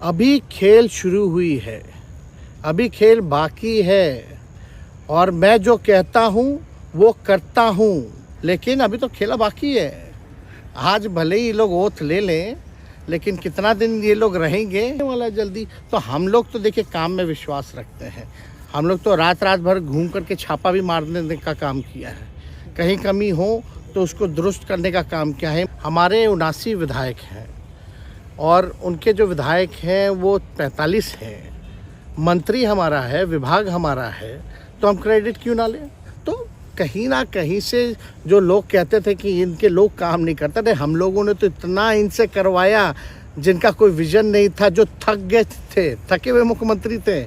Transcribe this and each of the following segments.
अभी खेल शुरू हुई है, अभी खेल बाकी है और मैं जो कहता हूँ वो करता हूँ, लेकिन अभी तो खेला बाकी है। आज भले ही लोग ओथ ले लें, लेकिन कितना दिन ये लोग रहेंगे वाला जल्दी। तो हम लोग तो देखिए काम में विश्वास रखते हैं। हम लोग तो रात रात भर घूम करके छापा भी मारने का काम किया है, कहीं कमी हो तो उसको दुरुस्त करने का काम किया है। हमारे 79 विधायक हैं और उनके जो विधायक हैं वो 45 हैं, मंत्री हमारा है, विभाग हमारा है, तो हम क्रेडिट क्यों ना लें। तो कहीं ना कहीं से जो लोग कहते थे कि इनके लोग काम नहीं करते थे, हम लोगों ने तो इतना इनसे करवाया जिनका कोई विजन नहीं था, जो थक गए थे, थके हुए मुख्यमंत्री थे।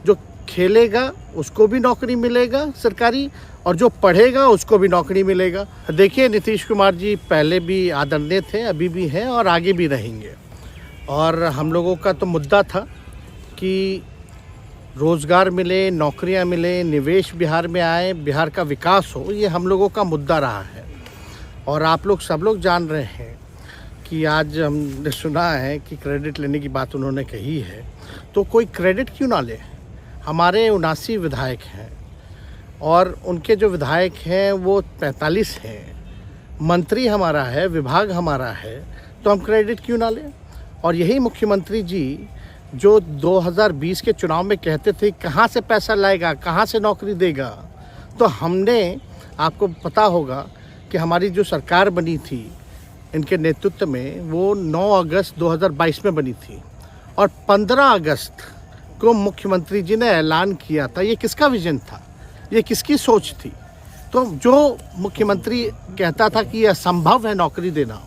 जो खेलेगा उसको भी नौकरी मिलेगा सरकारी, और जो पढ़ेगा उसको भी नौकरी मिलेगा। देखिए नीतीश कुमार जी पहले भी आदरणीय थे, अभी भी हैं और आगे भी रहेंगे। और हम लोगों का तो मुद्दा था कि रोज़गार मिले, नौकरियां मिले, निवेश बिहार में आए, बिहार का विकास हो, ये हम लोगों का मुद्दा रहा है। और आप लोग सब लोग जान रहे हैं कि आज हमने सुना है कि क्रेडिट लेने की बात उन्होंने कही है, तो कोई क्रेडिट क्यों ना ले। हमारे 79 विधायक हैं और उनके जो विधायक हैं वो 45 हैं, मंत्री हमारा है, विभाग हमारा है, तो हम क्रेडिट क्यों ना लें। और यही मुख्यमंत्री जी जो 2020 के चुनाव में कहते थे कहाँ से पैसा लाएगा, कहाँ से नौकरी देगा, तो हमने, आपको पता होगा कि हमारी जो सरकार बनी थी इनके नेतृत्व में, वो 9 अगस्त 2022 में बनी थी और 15 अगस्त को मुख्यमंत्री जी ने ऐलान किया था। ये किसका विजन था, ये किसकी सोच थी। तो जो मुख्यमंत्री कहता था कि यह असंभव है नौकरी देना,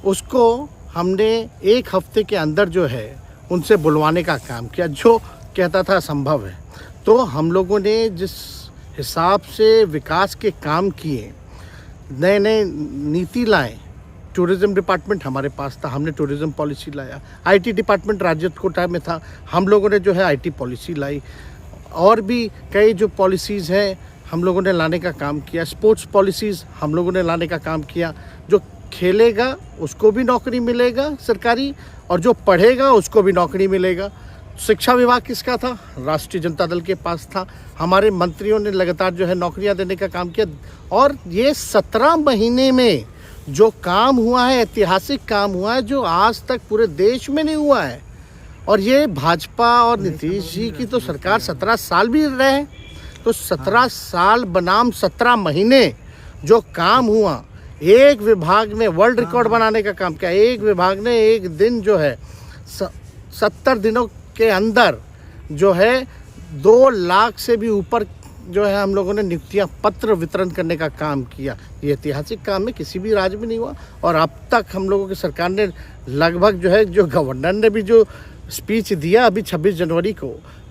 उसको हमने एक हफ्ते के अंदर जो है उनसे बुलवाने का काम किया, जो कहता था असंभव है। तो हम लोगों ने जिस हिसाब से विकास के काम किए, नए नए नीति लाए, टूरिज़्म डिपार्टमेंट हमारे पास था, हमने टूरिज़्म पॉलिसी लाया। आईटी डिपार्टमेंट राज्य कोटा में था, हम लोगों ने जो है आईटी पॉलिसी लाई। और भी कई जो पॉलिसीज़ हैं हम लोगों ने लाने का काम किया। स्पोर्ट्स पॉलिसीज़ हम लोगों ने लाने का काम किया। जो खेलेगा उसको भी नौकरी मिलेगा सरकारी, और जो पढ़ेगा उसको भी नौकरी मिलेगा। शिक्षा विभाग किसका था, राष्ट्रीय जनता दल के पास था। हमारे मंत्रियों ने लगातार जो है नौकरियां देने का काम किया। और ये 17 महीने में जो काम हुआ है, ऐतिहासिक काम हुआ है, जो आज तक पूरे देश में नहीं हुआ है। और ये भाजपा और नीतीश जी की तो सरकार 17 साल भी रहे, तो 17 साल बनाम 17 महीने जो काम हुआ, एक विभाग ने वर्ल्ड रिकॉर्ड बनाने का काम किया। एक विभाग ने एक दिन जो है 70 दिनों के अंदर जो है 2 लाख से भी ऊपर जो है हम लोगों ने नियुक्तियां पत्र वितरण करने का काम किया। ये ऐतिहासिक काम है, किसी भी राज्य में नहीं हुआ। और अब तक हम लोगों की सरकार ने लगभग जो है, जो गवर्नर ने भी जो स्पीच दिया अभी 26 जनवरी को,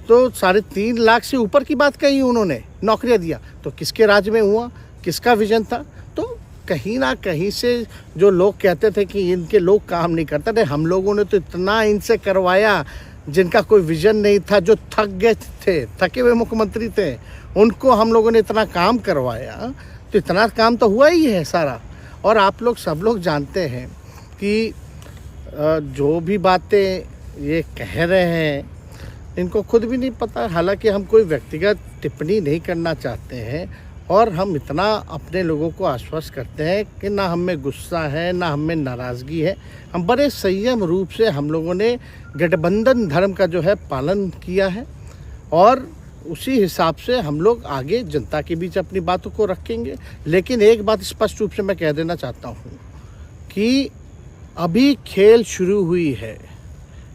तो 3.5 लाख से ऊपर की बात कही उन्होंने, नौकरियां दिया। तो किसके राज्य में हुआ, किसका विजन था। तो कहीं ना कहीं से जो लोग कहते थे कि इनके लोग काम नहीं करते थे, हम लोगों ने तो इतना इनसे करवाया जिनका कोई विजन नहीं था, जो थक गए थे, थके हुए मुख्यमंत्री थे, उनको हम लोगों ने इतना काम करवाया। तो इतना काम तो हुआ ही है सारा। और आप लोग सब लोग जानते हैं कि जो भी बातें ये कह रहे हैं इनको खुद भी नहीं पता। हालांकि हम कोई व्यक्तिगत टिप्पणी नहीं करना चाहते हैं, और हम इतना अपने लोगों को आश्वस्त करते हैं कि ना हम में गुस्सा है, ना हम में नाराज़गी है। हम बड़े संयम रूप से हम लोगों ने गठबंधन धर्म का जो है पालन किया है, और उसी हिसाब से हम लोग आगे जनता के बीच अपनी बातों को रखेंगे। लेकिन एक बात स्पष्ट रूप से मैं कह देना चाहता हूँ कि अभी खेल शुरू हुई है,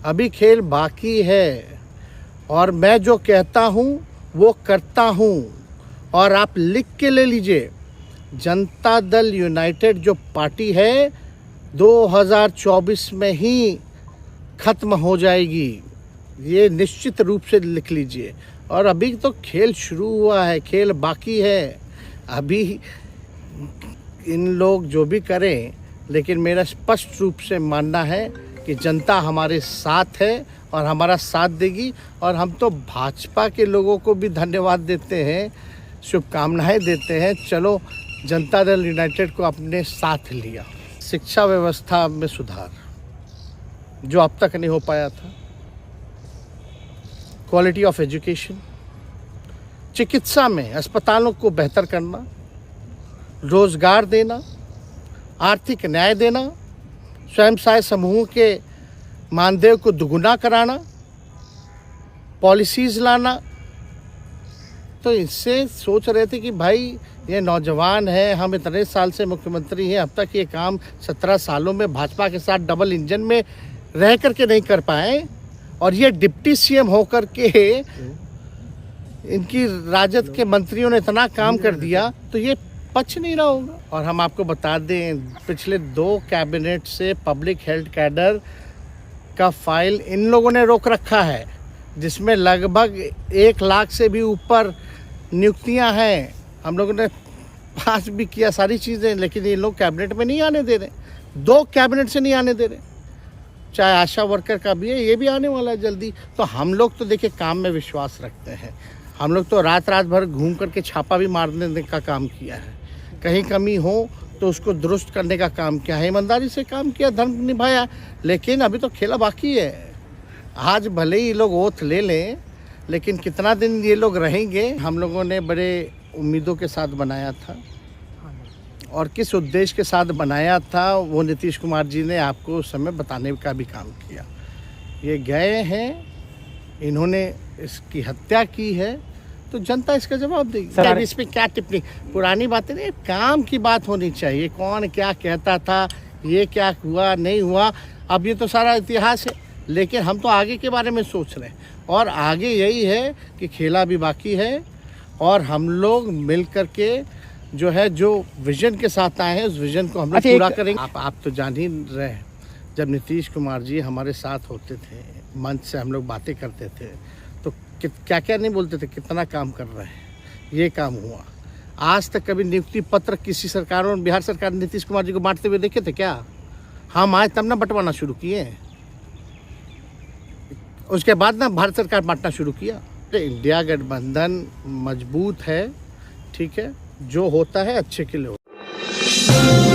अभी खेल बाकी है, और मैं जो कहता हूँ वो करता हूँ। और आप लिख के ले लीजिए, जनता दल यूनाइटेड जो पार्टी है 2024 में ही ख़त्म हो जाएगी, ये निश्चित रूप से लिख लीजिए। और अभी तो खेल शुरू हुआ है, खेल बाकी है। अभी इन लोग जो भी करें, लेकिन मेरा स्पष्ट रूप से मानना है कि जनता हमारे साथ है और हमारा साथ देगी। और हम तो भाजपा के लोगों को भी धन्यवाद देते हैं, शुभकामनाएं देते हैं। चलो, जनता दल यूनाइटेड को अपने साथ लिया। शिक्षा व्यवस्था में सुधार, जो अब तक नहीं हो पाया था। क्वालिटी ऑफ एजुकेशन, चिकित्सा में अस्पतालों को बेहतर करना, रोजगार देना, आर्थिक न्याय देना, स्वयं सहायता समूह के मानदेय को दुगुना कराना, पॉलिसीज़ लाना। तो इससे सोच रहे थे कि भाई ये नौजवान है, हम इतने साल से मुख्यमंत्री हैं, अब तक ये काम 17 सालों में भाजपा के साथ डबल इंजन में रह करके नहीं कर पाए, और ये डिप्टी सीएम होकर के इनकी राजद के मंत्रियों ने इतना काम कर दिया, तो ये पच नहीं रहा होगा। और हम आपको बता दें, पिछले 2 कैबिनेट से पब्लिक हेल्थ कैडर का फाइल इन लोगों ने रोक रखा है, जिसमें लगभग 1 लाख से भी ऊपर नियुक्तियां हैं। हम लोगों ने पास भी किया सारी चीज़ें, लेकिन ये लोग कैबिनेट में नहीं आने दे रहे, 2 कैबिनेट से नहीं आने दे रहे। चाहे आशा वर्कर का भी है, ये भी आने वाला है जल्दी। तो हम लोग तो देखिए काम में विश्वास रखते हैं। हम लोग तो रात भर घूम करके छापा भी मारने का काम किया है, कहीं कमी हो तो उसको दुरुस्त करने का काम किया है, ईमानदारी से काम किया, धर्म निभाया। लेकिन अभी तो खेला बाकी है। आज भले ही लोग ओथ ले लें, लेकिन कितना दिन ये लोग रहेंगे, हम लोगों ने बड़े उम्मीदों के साथ बनाया था। और किस उद्देश्य के साथ बनाया था वो नीतीश कुमार जी ने आपको उस समय बताने का भी काम किया। ये गए हैं, इन्होंने इसकी हत्या की है, तो जनता इसका जवाब देगी। इस पर क्या टिप्पणी, पुरानी बातें नहीं, काम की बात होनी चाहिए। कौन क्या कहता था, ये क्या हुआ नहीं हुआ, अब ये तो सारा इतिहास है। लेकिन हम तो आगे के बारे में सोच रहे हैं, और आगे यही है कि खेला भी बाकी है, और हम लोग मिल करके जो है, जो विजन के साथ आए हैं, उस विजन को हम लोग पूरा करेंगे। आप तो जान ही रहे हैं, जब नीतीश कुमार जी हमारे साथ होते थे, मंच से हम लोग बातें करते थे, तो क्या क्या नहीं बोलते थे, कितना काम कर रहे हैं, ये काम हुआ। आज तक कभी नियुक्ति पत्र किसी सरकारों ने, बिहार सरकार ने नीतीश कुमार जी को बांटते हुए देखे थे क्या? हम आए तब ना बंटवाना शुरू किए, उसके बाद ना भारत सरकार बांटना शुरू किया। इंडिया गठबंधन मजबूत है, ठीक है, जो होता है अच्छे के लिए होता है।